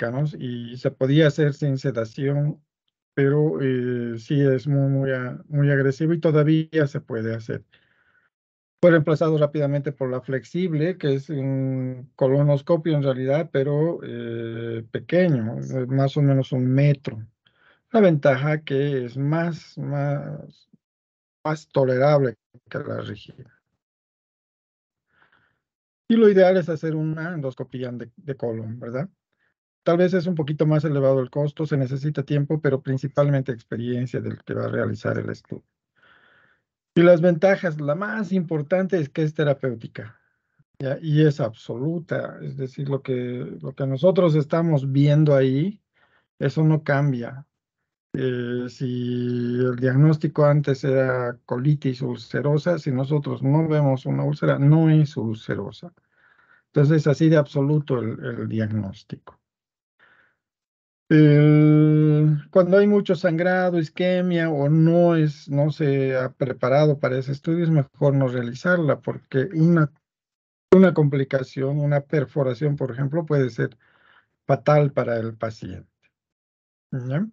¿no? Y se podía hacer sin sedación, pero sí es muy agresivo y todavía se puede hacer. Fue reemplazado rápidamente por la flexible, que es un colonoscopio en realidad, pero pequeño, más o menos 1 metro. La ventaja que es más tolerable que la rígida. Y lo ideal es hacer una endoscopía de colon, ¿verdad? Tal vez es un poquito más elevado el costo, se necesita tiempo, pero principalmente experiencia del que va a realizar el estudio. Y las ventajas, la más importante es que es terapéutica, ¿ya? Y es absoluta, es decir, lo que nosotros estamos viendo ahí, eso no cambia. Si el diagnóstico antes era colitis ulcerosa, si nosotros no vemos una úlcera, no es ulcerosa. Entonces, así de absoluto el diagnóstico. Cuando hay mucho sangrado, isquemia o no se ha preparado para ese estudio, es mejor no realizarla porque una complicación, una perforación, por ejemplo, puede ser fatal para el paciente. ¿Ya?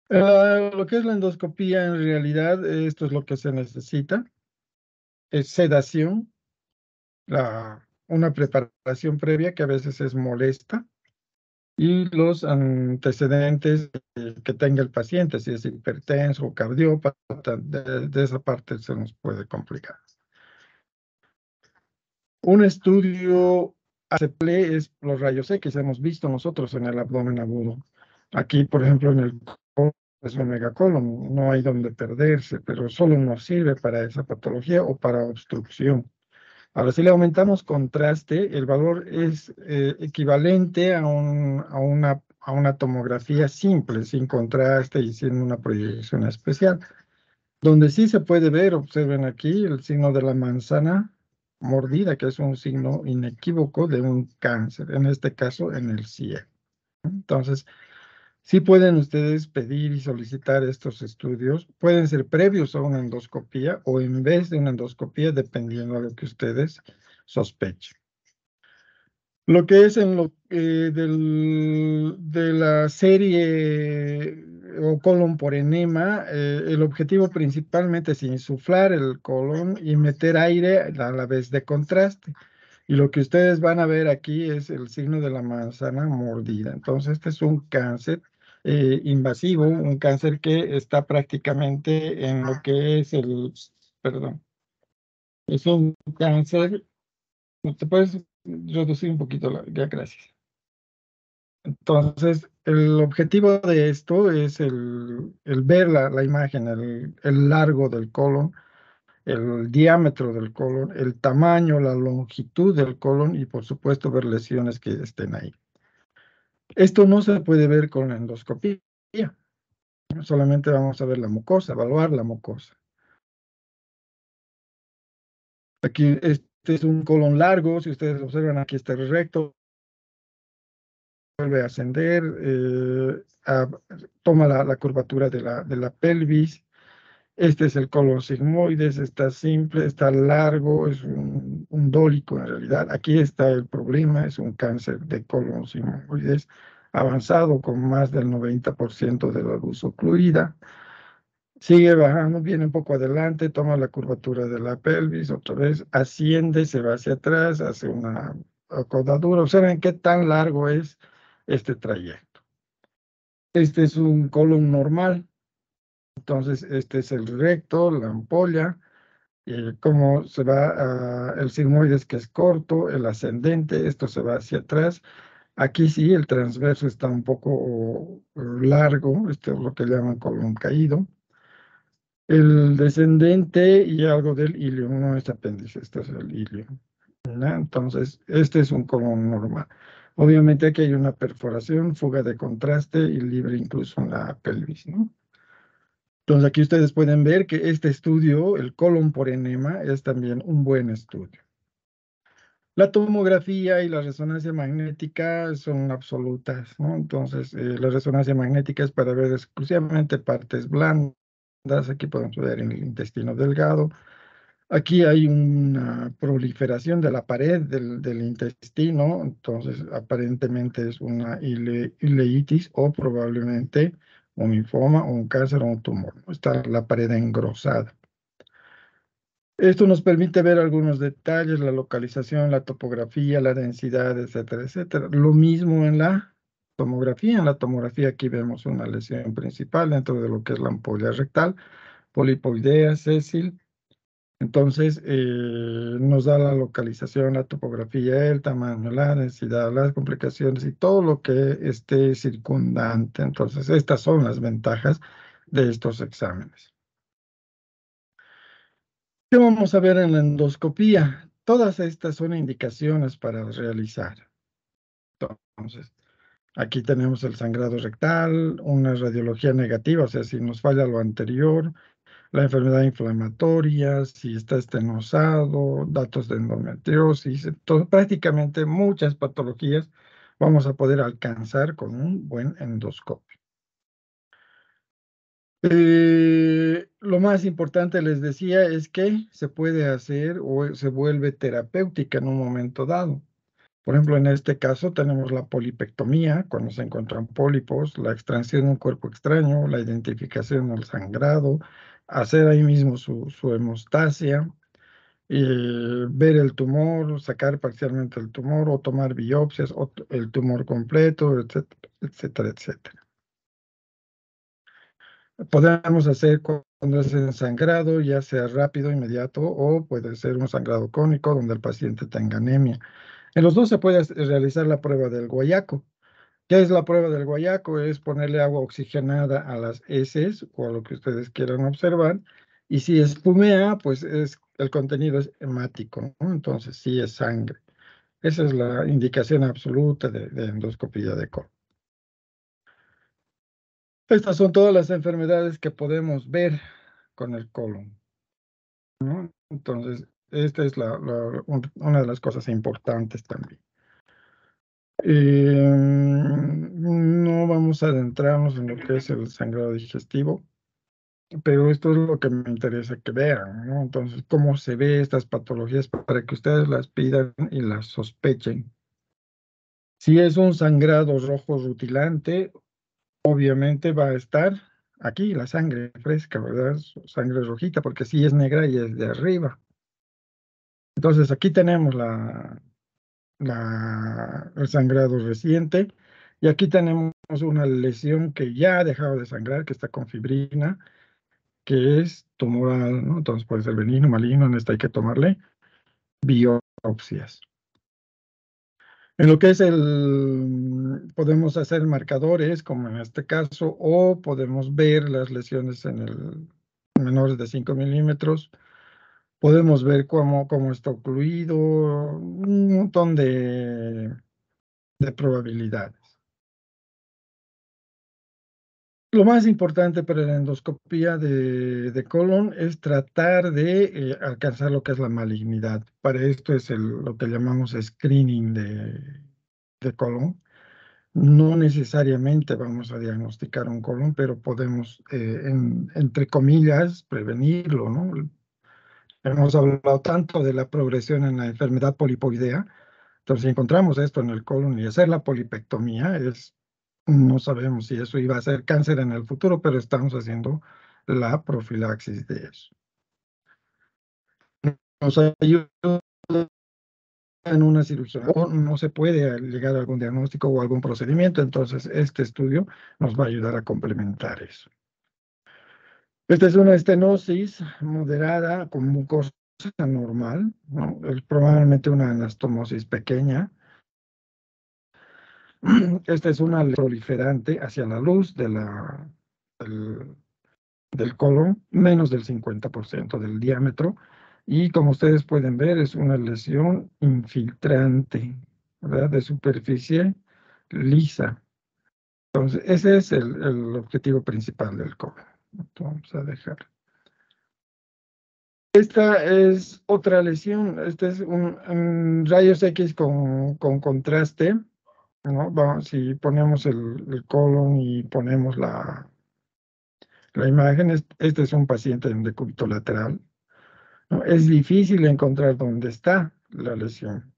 Lo que es la endoscopía, en realidad, esto es lo que se necesita, es sedación, una preparación previa que a veces es molesta, y los antecedentes que tenga el paciente, si es hipertenso o cardiópata, de esa parte se nos puede complicar. Un estudio ACP es los rayos X, hemos visto nosotros en el abdomen agudo. Aquí, por ejemplo, en el colon es un megacolon, no hay donde perderse, pero solo nos sirve para esa patología o para obstrucción. Ahora, si le aumentamos contraste, el valor es equivalente a una tomografía simple, sin contraste y sin una proyección especial. Donde sí se puede ver, observen aquí, el signo de la manzana mordida, que es un signo inequívoco de un cáncer, en este caso en el ciego. Entonces, sí pueden ustedes pedir y solicitar estos estudios. Pueden ser previos a una endoscopía o en vez de una endoscopía, dependiendo de lo que ustedes sospechen. Lo que es de la serie o colon por enema, el objetivo principalmente es insuflar el colon y meter aire a la vez de contraste. Y lo que ustedes van a ver aquí es el signo de la manzana mordida. Entonces, este es un cáncer invasivo, un cáncer que está prácticamente en lo que es perdón, es un cáncer. ¿Te puedes reducir un poquito ya, gracias? Entonces, el objetivo de esto es el ver la imagen, el largo del colon, el diámetro del colon, el tamaño, la longitud del colon y, por supuesto, ver lesiones que estén ahí. Esto no se puede ver con la endoscopía. Solamente vamos a ver la mucosa, evaluar la mucosa. Aquí este es un colon largo, si ustedes observan aquí está el recto, vuelve a ascender, toma la curvatura de la pelvis. Este es el colon sigmoides, está simple, está largo, es un dólico en realidad. Aquí está el problema, es un cáncer de colon sigmoides avanzado con más del 90% de la luz ocluida. Sigue bajando, viene un poco adelante, toma la curvatura de la pelvis, otra vez asciende, se va hacia atrás, hace una acodadura. Observen qué tan largo es este trayecto. Este es un colon normal, entonces este es el recto, la ampolla, cómo se va el sigmoides que es corto, el ascendente, esto se va hacia atrás. Aquí sí, el transverso está un poco largo, esto es lo que llaman colon caído. El descendente y algo del ilio, no es apéndice, este es el ilio, ¿no? Entonces, este es un colon normal. Obviamente aquí hay una perforación, fuga de contraste y libre incluso en la pelvis, ¿no? Entonces aquí ustedes pueden ver que este estudio, el colon por enema, es también un buen estudio. La tomografía y la resonancia magnética son absolutas, ¿no? Entonces, la resonancia magnética es para ver exclusivamente partes blandas. Aquí podemos ver en el intestino delgado. Aquí hay una proliferación de la pared del intestino, entonces aparentemente es una ileitis o probablemente un linfoma, un cáncer o un tumor, ¿no? Está la pared engrosada. Esto nos permite ver algunos detalles, la localización, la topografía, la densidad, etcétera, etcétera. Lo mismo en la tomografía. En la tomografía aquí vemos una lesión principal dentro de lo que es la ampolla rectal, polipoidea, sésil. Entonces, nos da la localización, la topografía, el tamaño, la densidad, las complicaciones y todo lo que esté circundante. Entonces, estas son las ventajas de estos exámenes. ¿Qué vamos a ver en la endoscopía? Todas estas son indicaciones para realizar. Entonces, aquí tenemos el sangrado rectal, una radiología negativa, o sea, si nos falla lo anterior, la enfermedad inflamatoria, si está estenosado, datos de endometriosis, prácticamente muchas patologías vamos a poder alcanzar con un buen endoscopio. Lo más importante, les decía, es que se puede hacer o se vuelve terapéutica en un momento dado. Por ejemplo, en este caso tenemos la polipectomía, cuando se encuentran pólipos, la extracción de un cuerpo extraño, la identificación del sangrado, hacer ahí mismo su hemostasia, ver el tumor, sacar parcialmente el tumor o tomar biopsias o el tumor completo, etcétera, etcétera, etcétera. Podemos hacer cuando es en sangrado, ya sea rápido, inmediato, o puede ser un sangrado crónico donde el paciente tenga anemia. En los dos se puede realizar la prueba del guayaco. ¿Qué es la prueba del guayaco? Es ponerle agua oxigenada a las heces o a lo que ustedes quieran observar. Y si espumea, pues el contenido es hemático, ¿no? Entonces sí es sangre. Esa es la indicación absoluta de endoscopía de colon. Estas son todas las enfermedades que podemos ver con el colon, ¿no? Entonces, esta es una de las cosas importantes también. No vamos a adentrarnos en lo que es el sangrado digestivo, pero esto es lo que me interesa que vean, ¿no? Entonces, cómo se ve estas patologías para que ustedes las pidan y las sospechen. Si es un sangrado rojo rutilante, obviamente va a estar aquí la sangre fresca, ¿verdad? Sangre rojita, porque si es negra y es de arriba. Entonces, aquí tenemos el sangrado reciente. Y aquí tenemos una lesión que ya ha dejado de sangrar, que está con fibrina, que es tumoral, ¿no? Entonces puede ser benigno, maligno, en esta hay que tomarle biopsias. En lo que es podemos hacer marcadores, como en este caso, o podemos ver las lesiones en el menores de 5 milímetros. Podemos ver cómo está ocluido, un montón de probabilidades. Lo más importante para la endoscopía de colon es tratar de alcanzar lo que es la malignidad. Para esto es lo que llamamos screening de colon. No necesariamente vamos a diagnosticar un colon, pero podemos, entre comillas, prevenirlo, ¿no? Hemos hablado tanto de la progresión en la enfermedad polipoidea. Entonces, si encontramos esto en el colon y hacer la polipectomía, no sabemos si eso iba a ser cáncer en el futuro, pero estamos haciendo la profilaxis de eso. Nos ayuda en una cirugía o no se puede llegar a algún diagnóstico o algún procedimiento, entonces este estudio nos va a ayudar a complementar eso. Esta es una estenosis moderada con mucosa normal, ¿no? Es probablemente una anastomosis pequeña. Esta es una proliferante hacia la luz del, del colon, menos del 50% del diámetro. Y como ustedes pueden ver, es una lesión infiltrante, ¿verdad? De superficie lisa. Entonces, ese es el objetivo principal del colon. Vamos a dejar. Esta es otra lesión. Este es un rayos X con contraste, ¿no? Si ponemos el colon y ponemos la imagen, este es un paciente en decúbito lateral. ¿no? Es difícil encontrar dónde está la lesión,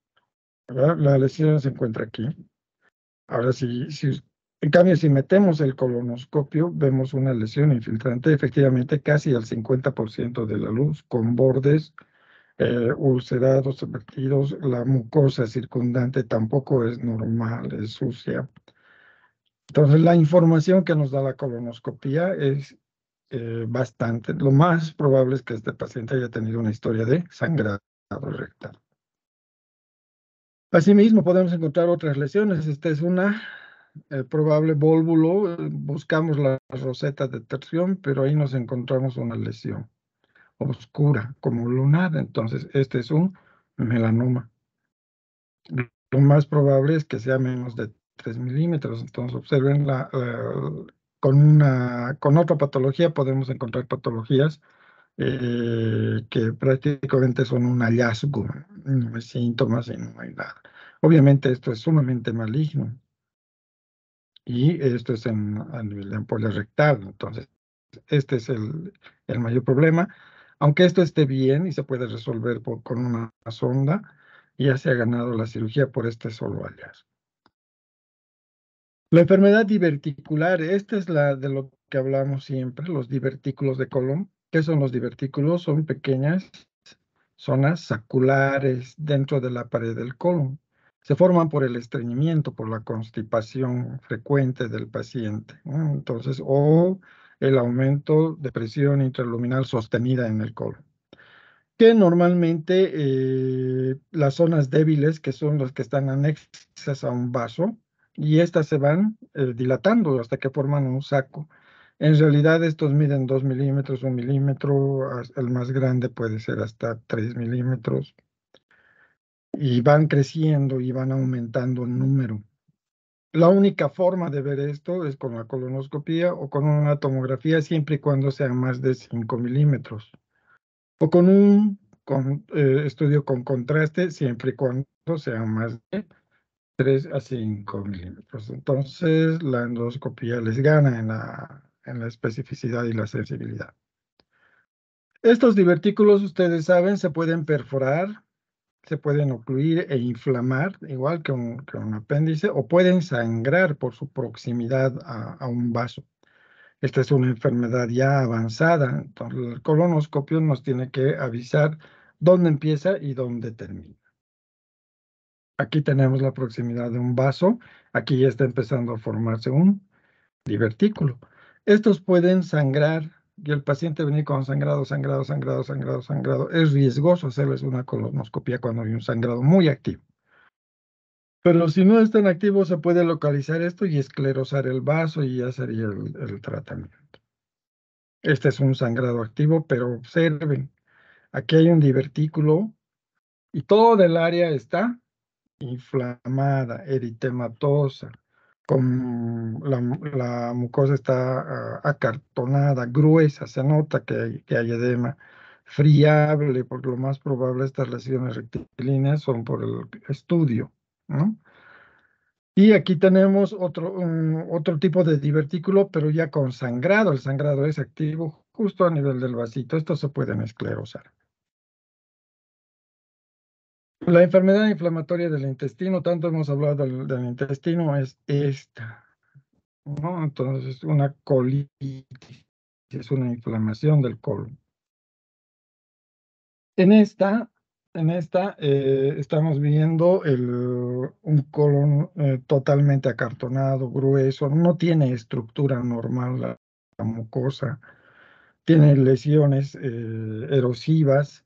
¿verdad? La lesión se encuentra aquí. Ahora, en cambio, si metemos el colonoscopio, vemos una lesión infiltrante, efectivamente casi al 50% de la luz, con bordes ulcerados, vertidos. La mucosa circundante tampoco es normal, es sucia. Entonces, la información que nos da la colonoscopia es bastante. Lo más probable es que este paciente haya tenido una historia de sangrado rectal. Asimismo, podemos encontrar otras lesiones. Esta es una probable vólvulo. Buscamos la roseta de terción, pero ahí nos encontramos una lesión oscura, como lunar. Entonces, este es un melanoma. Lo más probable es que sea menos de 3 milímetros. Entonces, observen con otra patología podemos encontrar patologías que prácticamente son un hallazgo, no hay síntomas y no hay nada. Obviamente esto es sumamente maligno y esto es a nivel de ampolla rectal. Entonces, este es el mayor problema. Aunque esto esté bien y se puede resolver con una sonda, ya se ha ganado la cirugía por este solo hallazgo. La enfermedad diverticular, esta es la de lo que hablamos siempre, los divertículos de colon. ¿Qué son los divertículos? Son pequeñas zonas saculares dentro de la pared del colon. Se forman por el estreñimiento, por la constipación frecuente del paciente, ¿no? Entonces, o el aumento de presión intraluminal sostenida en el colon. Que normalmente las zonas débiles, que son las que están anexas a un vaso, y estas se van dilatando hasta que forman un saco. En realidad estos miden 2 milímetros, 1 milímetro, el más grande puede ser hasta 3 milímetros, y van creciendo y van aumentando en número. La única forma de ver esto es con la colonoscopia o con una tomografía, siempre y cuando sean más de 5 milímetros. O con un estudio con contraste, siempre y cuando sean más de 3 a 5 milímetros. Entonces, la endoscopía les gana en la especificidad y la sensibilidad. Estos divertículos, ustedes saben, se pueden perforar, se pueden ocluir e inflamar, igual que un apéndice, o pueden sangrar por su proximidad a un vaso. Esta es una enfermedad ya avanzada, entonces el colonoscopio nos tiene que avisar dónde empieza y dónde termina. Aquí tenemos la proximidad de un vaso, aquí ya está empezando a formarse un divertículo. Estos pueden sangrar y el paciente viene con sangrado, sangrado, sangrado, sangrado, sangrado. Es riesgoso hacerles una colonoscopia cuando hay un sangrado muy activo. Pero si no es tan activo, se puede localizar esto y esclerosar el vaso y ya sería el tratamiento. Este es un sangrado activo, pero observen, aquí hay un divertículo y toda el área está inflamada, eritematosa, con la mucosa está acartonada, gruesa, se nota que hay edema, friable, porque lo más probable estas lesiones rectilíneas son por el estudio, ¿no? Y aquí tenemos otro tipo de divertículo, pero ya con sangrado. El sangrado es activo justo a nivel del vasito. Estos se pueden esclerosar. La enfermedad inflamatoria del intestino, tanto hemos hablado del intestino, es esta, ¿no? Entonces, una colitis, es una inflamación del colon. En esta, estamos viendo un colon totalmente acartonado, grueso, no tiene estructura normal la mucosa, tiene lesiones erosivas.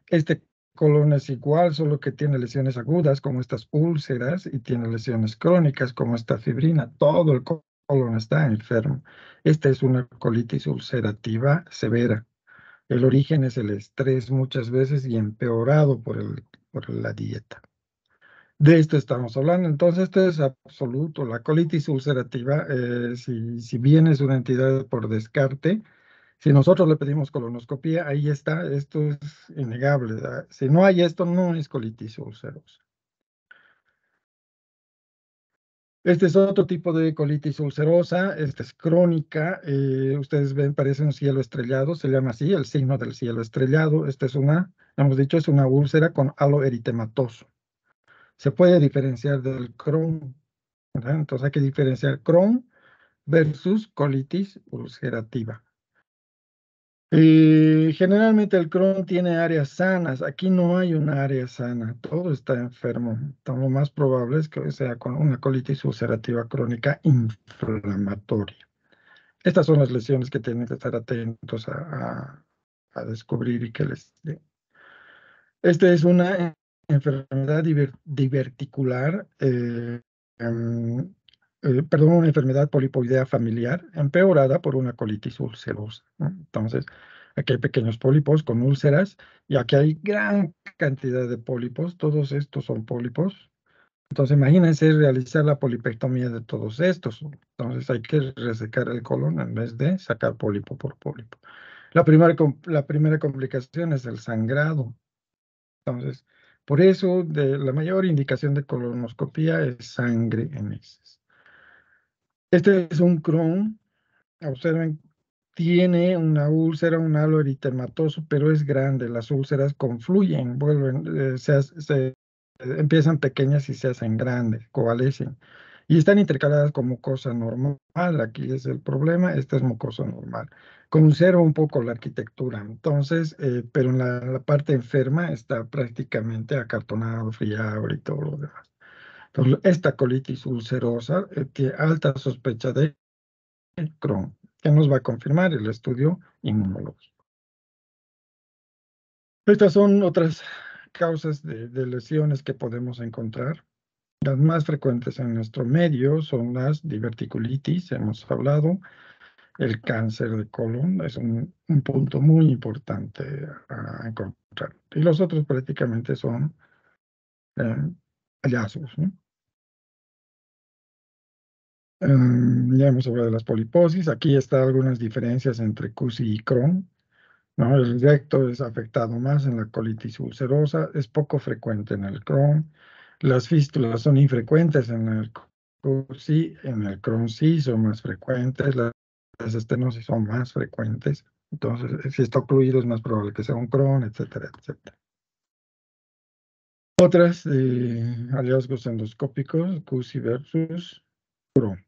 Este colon es igual, solo que tiene lesiones agudas como estas úlceras y tiene lesiones crónicas como esta fibrina. Todo el colon está enfermo. Esta es una colitis ulcerativa severa. El origen es el estrés muchas veces y empeorado por la dieta. De esto estamos hablando. Entonces, esto es absoluto. La colitis ulcerativa, si bien es una entidad por descarte, si nosotros le pedimos colonoscopía, ahí está. Esto es innegable, ¿verdad? Si no hay esto, no es colitis ulcerosa. Este es otro tipo de colitis ulcerosa, esta es crónica, ustedes ven, parece un cielo estrellado, se llama así, el signo del cielo estrellado. Esta es una, hemos dicho, es una úlcera con halo eritematoso. Se puede diferenciar del Crohn, ¿verdad? Entonces hay que diferenciar Crohn versus colitis ulcerativa. Generalmente el Crohn tiene áreas sanas. Aquí no hay una área sana. Todo está enfermo. Entonces, lo más probable es que sea con una colitis ulcerativa crónica inflamatoria. Estas son las lesiones que tienen que estar atentos a descubrir y que les... Esta es una enfermedad diverticular, em, perdón, una enfermedad polipoidea familiar empeorada por una colitis ulcerosa, ¿no? Entonces, aquí hay pequeños pólipos con úlceras y aquí hay gran cantidad de pólipos. Todos estos son pólipos. Entonces, imagínense realizar la polipectomía de todos estos. Entonces, hay que resecar el colon en vez de sacar pólipo por pólipo. La primera complicación es el sangrado. Entonces, por eso la mayor indicación de colonoscopía es sangre en heces. Este es un Crohn, observen, tiene una úlcera, un halo eritematoso, pero es grande. Las úlceras confluyen, vuelven, empiezan pequeñas y se hacen grandes, coalescen. Y están intercaladas como mucosa normal. Aquí es el problema, esta es mucosa normal. Conserva un poco la arquitectura, entonces, pero en la parte enferma está prácticamente acartonado, friable y todo lo demás. Entonces, esta colitis ulcerosa tiene alta sospecha de Crohn, que nos va a confirmar el estudio inmunológico. Estas son otras causas de lesiones que podemos encontrar. Las más frecuentes en nuestro medio son las diverticulitis, hemos hablado, el cáncer de colon, es un punto muy importante a encontrar. Y los otros prácticamente son eh, hallazgos, ¿no? Ya hemos hablado de las poliposis, aquí están algunas diferencias entre CUSI y Crohn, ¿no? El recto es afectado más en la colitis ulcerosa, es poco frecuente en el Crohn. Las fístulas son infrecuentes en el CUSI, en el Crohn sí son más frecuentes, las estenosis son más frecuentes. Entonces, si está ocluido es más probable que sea un Crohn, etcétera, etcétera. Otras hallazgos endoscópicos, CUSI versus Crohn.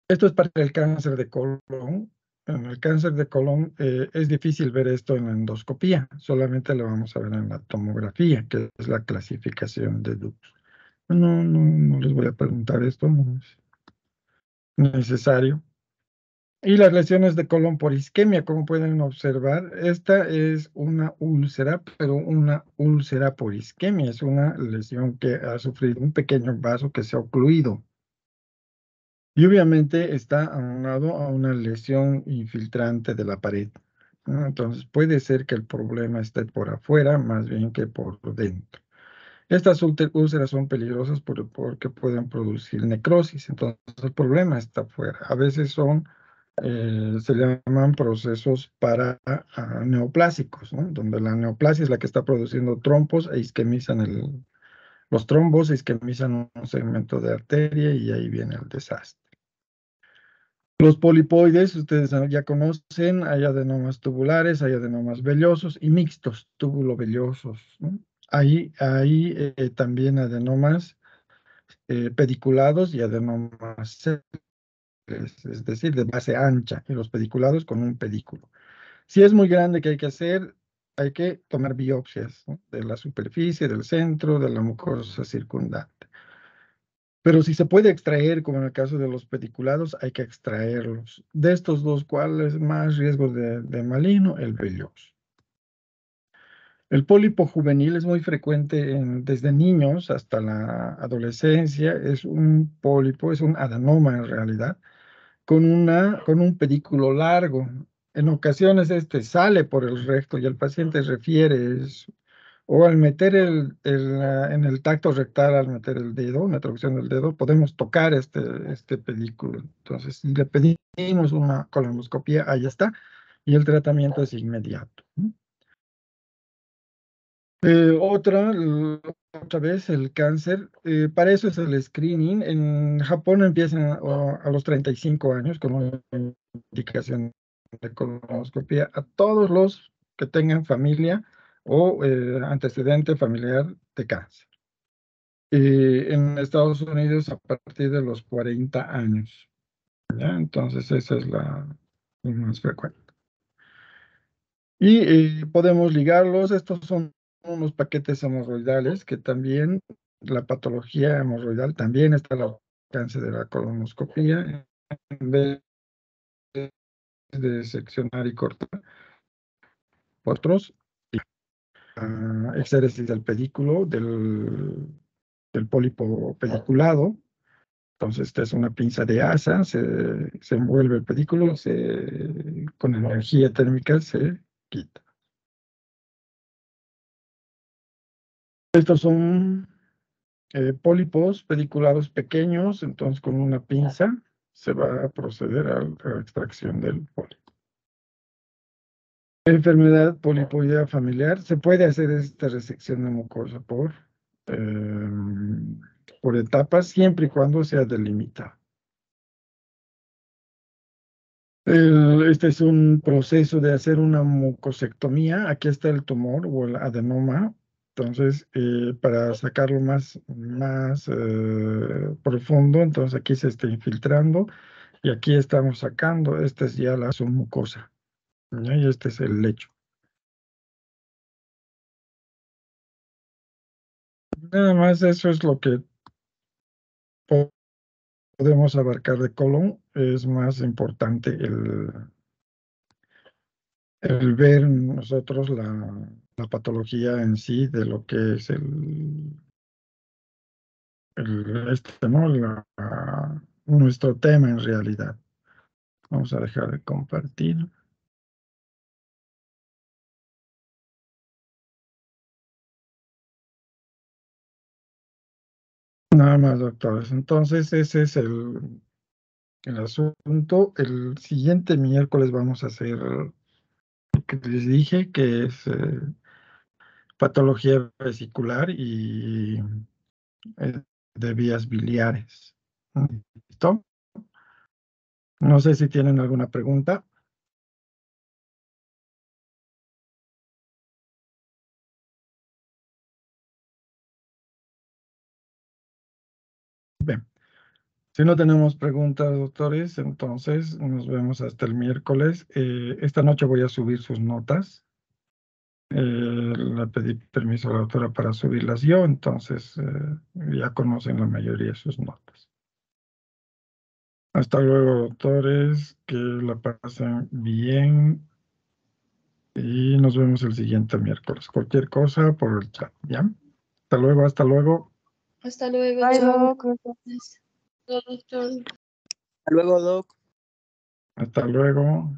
Esto es para el cáncer de colon. En el cáncer de colon es difícil ver esto en la endoscopía, solamente lo vamos a ver en la tomografía, que es la clasificación de Dux. No les voy a preguntar esto, no es necesario. Y las lesiones de colon por isquemia, como pueden observar, esta es una úlcera, pero una úlcera por isquemia, es una lesión que ha sufrido un pequeño vaso que se ha ocluido. Y obviamente está aunado a una lesión infiltrante de la pared, ¿no? Entonces puede ser que el problema esté por afuera más bien que por dentro. Estas úlceras son peligrosas porque pueden producir necrosis, entonces el problema está afuera. A veces se llaman procesos para neoplásicos, ¿no? Donde la neoplasia es la que está produciendo trombos e isquemizan los trombos, isquemizan un segmento de arteria y ahí viene el desastre. Los polipoides, ustedes ya conocen, hay adenomas tubulares, hay adenomas vellosos y mixtos, tubulovellosos, ¿no? Hay también adenomas pediculados y adenomas células, es decir, de base ancha, y los pediculados con un pedículo. Si es muy grande, ¿qué hay que hacer? Hay que tomar biopsias, ¿no? De la superficie, del centro, de la mucosa circundante. Pero si se puede extraer, como en el caso de los pediculados, hay que extraerlos. De estos dos, ¿cuál es más riesgo de maligno? El velloso. El pólipo juvenil es muy frecuente desde niños hasta la adolescencia. Es un pólipo, es un adenoma en realidad, con un pedículo largo. En ocasiones este sale por el recto y el paciente refiere eso. O al meter en el tacto rectal, al meter el dedo, una introducción del dedo, podemos tocar este pedículo. Entonces, si le pedimos una colonoscopia, ahí está, y el tratamiento es inmediato, ¿no? Otra vez el cáncer, para eso es el screening. En Japón empiezan a los 35 años con una indicación de colonoscopia a todos los que tengan familia o antecedente familiar de cáncer. En Estados Unidos a partir de los 40 años, ¿ya? Entonces esa es la más frecuente. Y podemos ligarlos, estos son unos paquetes hemorroidales que también, la patología hemorroidal también está al alcance de la colonoscopia, en vez de seccionar y cortar otros, exéresis del pedículo, del pólipo pediculado. Entonces, esta es una pinza de asa, se envuelve el pedículo, con energía térmica se quita. Estos son pólipos pediculados pequeños, entonces con una pinza se va a proceder a la extracción del pólipo. Enfermedad polipoidea familiar, se puede hacer esta resección de mucosa eh, por etapas, siempre y cuando sea delimitada. Este es un proceso de hacer una mucosectomía. Aquí está el tumor o el adenoma. Entonces, para sacarlo más profundo, entonces aquí se está infiltrando y aquí estamos sacando. Esta es ya la submucosa, ¿ya? Y este es el lecho. Nada más eso es lo que podemos abarcar de colon. Es más importante el ver nosotros la patología en sí de lo que es ¿no? Nuestro tema en realidad. Vamos a dejar de compartir. Nada más, doctores. Entonces, ese es el asunto. El siguiente miércoles vamos a hacer lo que les dije, que es patología vesicular y de vías biliares. ¿Listo? No sé si tienen alguna pregunta. Bien. Si no tenemos preguntas, doctores, entonces nos vemos hasta el miércoles. Esta noche voy a subir sus notas. Le pedí permiso a la doctora para subirlas yo, entonces ya conocen la mayoría de sus notas. Hasta luego, doctores, que la pasen bien y nos vemos el siguiente miércoles. Cualquier cosa por el chat, ¿ya? Hasta luego, hasta luego. Hasta luego, Bye, chao. Doc. Doctor. Hasta luego, Doc. Hasta luego.